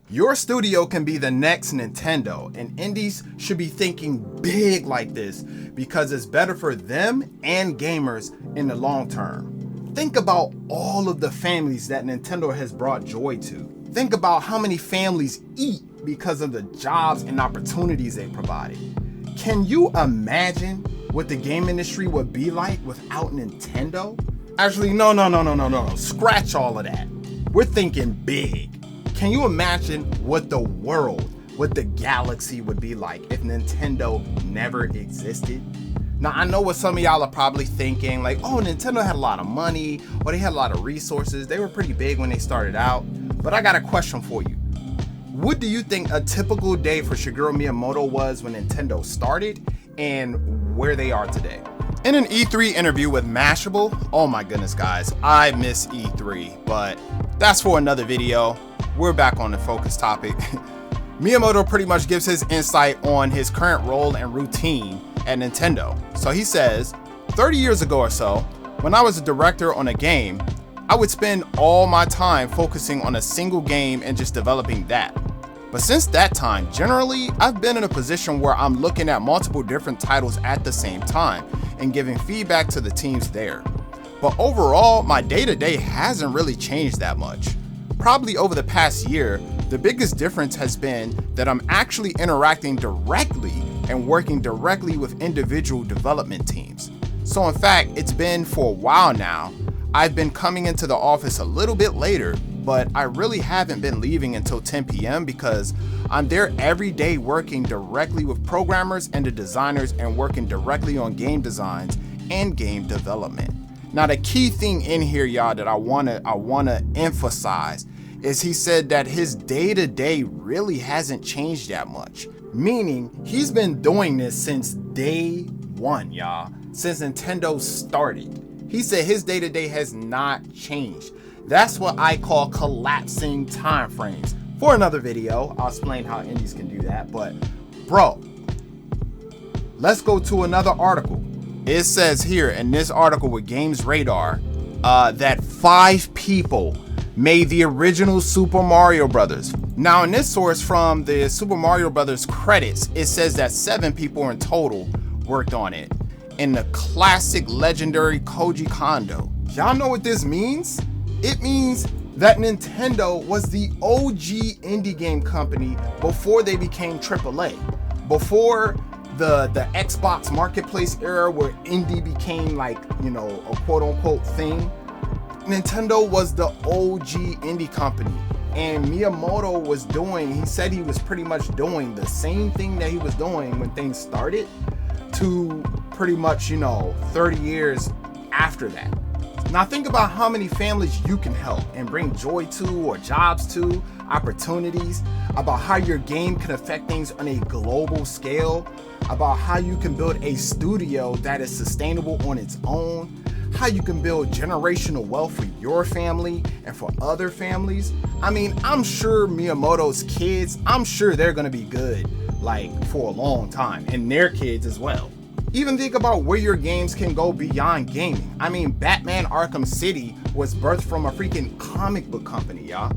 Your studio can be the next Nintendo, and indies should be thinking big like this because it's better for them and gamers in the long term. Think about all of the families that Nintendo has brought joy to. Think about how many families eat because of the jobs and opportunities they provided. Can you imagine what the game industry would be like without Nintendo? Actually, no. Scratch all of that. We're thinking big. Can you imagine what the world, what the galaxy would be like if Nintendo never existed? Now, I know what some of y'all are probably thinking, like, oh, Nintendo had a lot of money, or they had a lot of resources. They were pretty big when they started out. But I got a question for you. What do you think a typical day for Shigeru Miyamoto was when Nintendo started and where they are today? In an E3 interview with Mashable, oh my goodness guys, I miss E3, but that's for another video. We're back on the focus topic. Miyamoto pretty much gives his insight on his current role and routine at Nintendo. So he says, 30 years ago or so, when I was a director on a game, I would spend all my time focusing on a single game and just developing that. But since that time, generally, I've been in a position where I'm looking at multiple different titles at the same time and giving feedback to the teams there. But overall, my day-to-day hasn't really changed that much. Probably over the past year, the biggest difference has been that I'm actually interacting directly and working directly with individual development teams. So in fact, it's been for a while now. I've been coming into the office a little bit later, but I really haven't been leaving until 10 p.m. because I'm there every day working directly with programmers and the designers and working directly on game designs and game development. Now, the key thing in here, y'all, that I wanna emphasize is he said that his day-to-day really hasn't changed that much. Meaning, he's been doing this since day one, y'all. Since Nintendo started. He said his day-to-day has not changed. That's what I call collapsing time frames. For another video, I'll explain how indies can do that. But, bro, let's go to another article. It says here in this article with Games Radar that 5 people made the original Super Mario Brothers. Now, in this source from the Super Mario Brothers credits, it says that 7 people in total worked on it. In the classic legendary Koji Kondo. Y'all know what this means? It means that Nintendo was the OG indie game company before they became AAA. Before the Xbox marketplace era where indie became like, you know, a quote unquote thing. Nintendo was the OG indie company. And Miyamoto was doing, he said he was pretty much doing the same thing that he was doing when things started to pretty much, 30 years after that. Now think about how many families you can help and bring joy to or jobs to, opportunities, about how your game can affect things on a global scale, about how you can build a studio that is sustainable on its own, how you can build generational wealth for your family and for other families. I mean, I'm sure Miyamoto's kids, I'm sure they're gonna be good like for a long time, and their kids as well. Even think about where your games can go beyond gaming. I mean, Batman Arkham City was birthed from a freaking comic book company, y'all.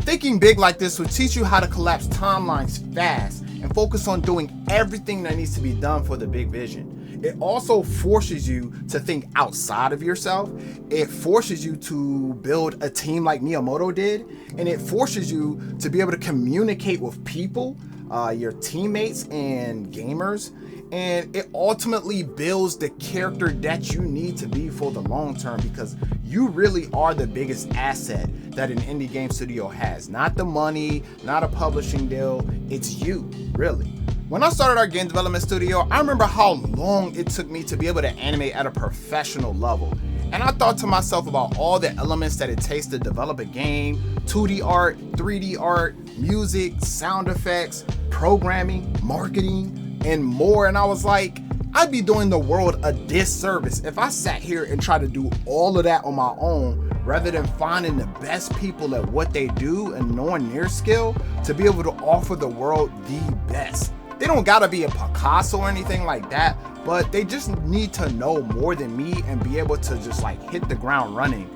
Thinking big like this will teach you how to collapse timelines fast and focus on doing everything that needs to be done for the big vision. It also forces you to think outside of yourself. It forces you to build a team like Miyamoto did, and it forces you to be able to communicate with people, your teammates and gamers, and it ultimately builds the character that you need to be for the long term, because you really are the biggest asset that an indie game studio has. Not the money, not a publishing deal, it's you, really. When I started our game development studio, I remember how long it took me to be able to animate at a professional level. And I thought to myself about all the elements that it takes to develop a game: 2D art, 3D art, music, sound effects, programming, marketing, and more. And I was like, I'd be doing the world a disservice if I sat here and tried to do all of that on my own, rather than finding the best people at what they do and knowing their skill to be able to offer the world the best. They don't gotta be a Picasso or anything like that, but they just need to know more than me and be able to just like hit the ground running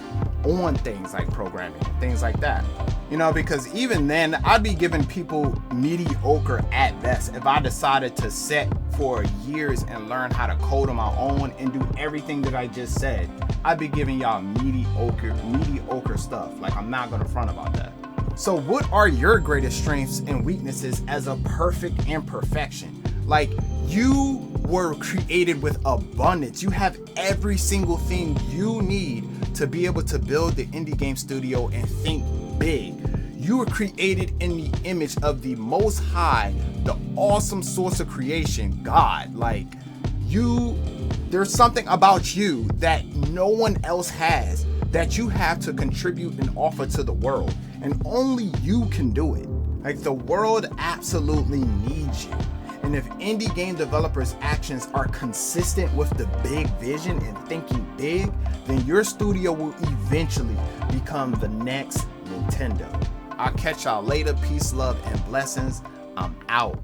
on things like programming, things like that. You know, because even then, I'd be giving people mediocre at best if I decided to set for years and learn how to code on my own and do everything that I just said. I'd be giving y'all mediocre stuff. Like, I'm not gonna front about that. So what are your greatest strengths and weaknesses as a perfect imperfection? Like, you were created with abundance. You have every single thing you need to be able to build the indie game studio and think big. You were created in the image of the Most High, the awesome source of creation, God. Like, there's something about you that no one else has that you have to contribute and offer to the world, and only you can do it. Like, the world absolutely needs you. And if indie game developers' actions are consistent with the big vision and thinking big, then your studio will eventually become the next Nintendo. I'll catch y'all later. Peace, love, and blessings. I'm out.